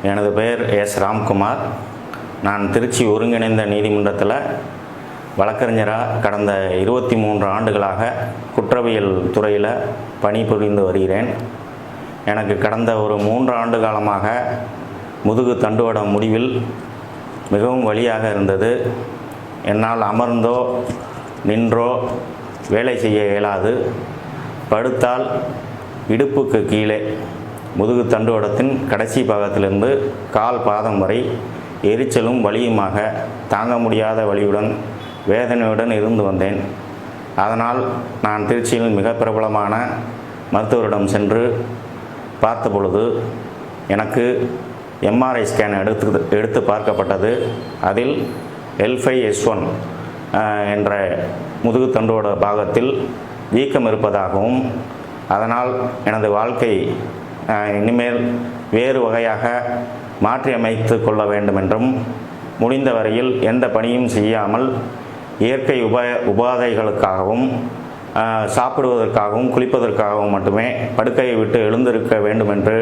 எனது பெயர் எஸ் ராம்குமார். நான் திருச்சி ஒருங்கிணைந்த நீதிமன்றத்தில் வழக்கறிஞராக கடந்த 23 ஆண்டுகளாக குற்றவியல் துறையில் பணிபுரிந்து வருகிறேன். எனக்கு கடந்த ஒரு 3 ஆண்டு காலமாக முதுகு தண்டுவட முடிவில் மிகவும் வலியாக இருந்தது. என்னால் அமர்ந்தோ நின்றோ வேலை செய்ய இயலாது. படுத்தால் இடுப்புக்கு கீழே முதுகு தண்டுவடத்தின் கடைசி பாகத்திலிருந்து கால் பாதம் வரை எரிச்சலும் வலியுமாக தாங்க முடியாத வலியுடன் வேதனையுடன் இருந்து வந்தேன். அதனால் நான் திருச்சியில் மிக பிரபலமான மருத்துவரிடம் சென்று பார்த்த பொழுது எனக்கு எம்ஆர்ஐ ஸ்கேன் எடுத்து பார்க்கப்பட்டது. அதில் L5S1 என்ற முதுகு தண்டுவட பாகத்தில் வீக்கம் இருப்பதாகவும், அதனால் எனது வாழ்க்கை இனிமேல் வேறு வகையாக மாற்றி அமைத்து கொள்ள வேண்டும் என்றும், முடிந்த வரையில் எந்த பணியும் செய்யாமல் இயற்கை உபாதைகளுக்காகவும் சாப்பிடுவதற்காகவும் குளிப்பதற்காகவும் மட்டுமே படுக்கையை விட்டு எழுந்திருக்க வேண்டும் என்று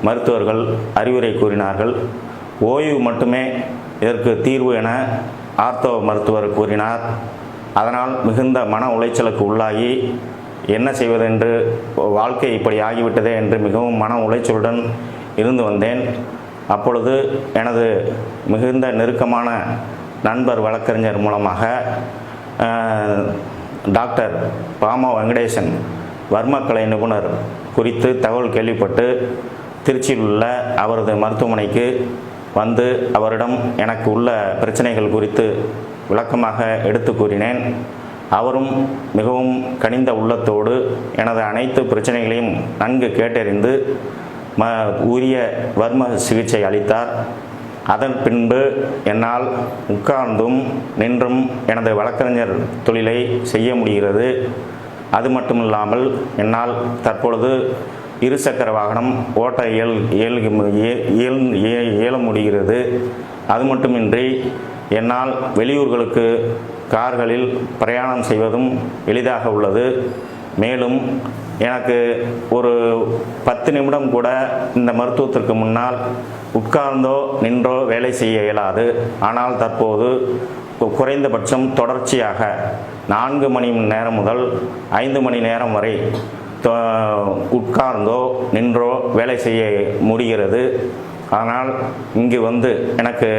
மருத்துவர்கள் அறிவுரை கூறினார்கள். ஓய்வு மட்டுமே இதற்கு தீர்வு என ஆர்த்தோ மருத்துவர் கூறினார். அதனால் மிகுந்த மன உளைச்சலுக்கு உள்ளாகி என்ன செய்வதென்று, வாழ்க்கை இப்படி ஆகிவிட்டதே என்று மிகவும் மன உளைச்சலுடன் இருந்து வந்தேன். அப்பொழுது எனது மிகுந்த நெருக்கமான நண்பர் வழக்கறிஞர் மூலமாக டாக்டர் பாமா வெங்கடேசன் வர்மக்கலை நிபுணர் குறித்து தகவல் கேள்விப்பட்டு திருச்சியில் உள்ள அவரது மருத்துவமனைக்கு வந்து அவரிடம் எனக்கு உள்ள பிரச்சனைகள் குறித்து விளக்கமாக எடுத்து கூறினேன். அவரும் மிகவும் கனிந்த உள்ளத்தோடு எனது அனைத்து பிரச்சனைகளையும் நன்கு கேட்டறிந்து உரிய வர்ம சிகிச்சை அளித்தார். அதன் பின்பு என்னால் உட்கார்ந்தும் நின்றும் எனது வழக்கறிஞர் தொழிலை செய்ய முடிகிறது. அது மட்டுமில்லாமல் என்னால் தற்பொழுது இருசக்கர வாகனம் ஓட்ட இயல முடிகிறது. அது மட்டுமின்றி என்னால் வெளியூர்களுக்கு கார்களில் பிரயாணம் செய்வதும் எளிதாக உள்ளது. மேலும் எனக்கு ஒரு 10 நிமிடம் கூட இந்த மருத்துவத்திற்கு முன்னால் உட்கார்ந்தோ நின்றோ வேலை செய்ய இயலாது. ஆனால் தற்போது குறைந்தபட்சம் தொடர்ச்சியாக 4 மணி நேரம் முதல் 5 மணி நேரம் வரை உட்கார்ந்தோ நின்றோ வேலை செய்ய முடிகிறது. ஆனால் இங்கு வந்து எனக்கு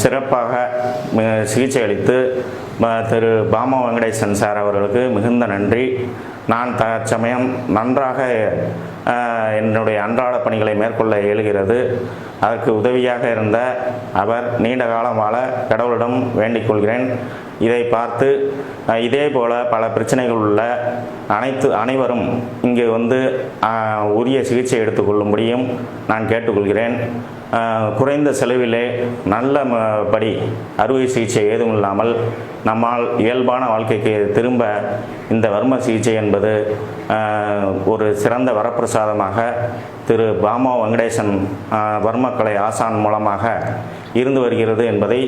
சிறப்பாக சிகிச்சை அளித்து திரு பாமா வெங்கடேசன் சார் அவர்களுக்கு மிகுந்த நன்றி. நான் தற்சமயம் நன்றாக என்னுடைய அன்றாட பணிகளை மேற்கொள்ள இயலுகிறது. அதற்கு உதவியாக இருந்த அவர் நீண்ட காலம் வாழ கடவுளிடம் வேண்டிக் கொள்கிறேன். இதை பார்த்து இதே போல பல பிரச்சனைகள் உள்ள அனைவரும் இங்கு வந்து உரிய சிகிச்சை எடுத்துக்கொள்ளும்படியும் நான் கேட்டுக்கொள்கிறேன். குறைந்த செலவிலே நல்லபடி அறுவை சிகிச்சை ஏதும் இல்லாமல் நம்மால் இயல்பான வாழ்க்கைக்கு திரும்ப இந்த வர்ம சிகிச்சை என்பது ஒரு சிறந்த வரப்பிரசாதமாக திரு பாமா வெங்கடேசன் வர்மக்கலை ஆசான் மூலமாக இருந்து வருகிறது என்பதை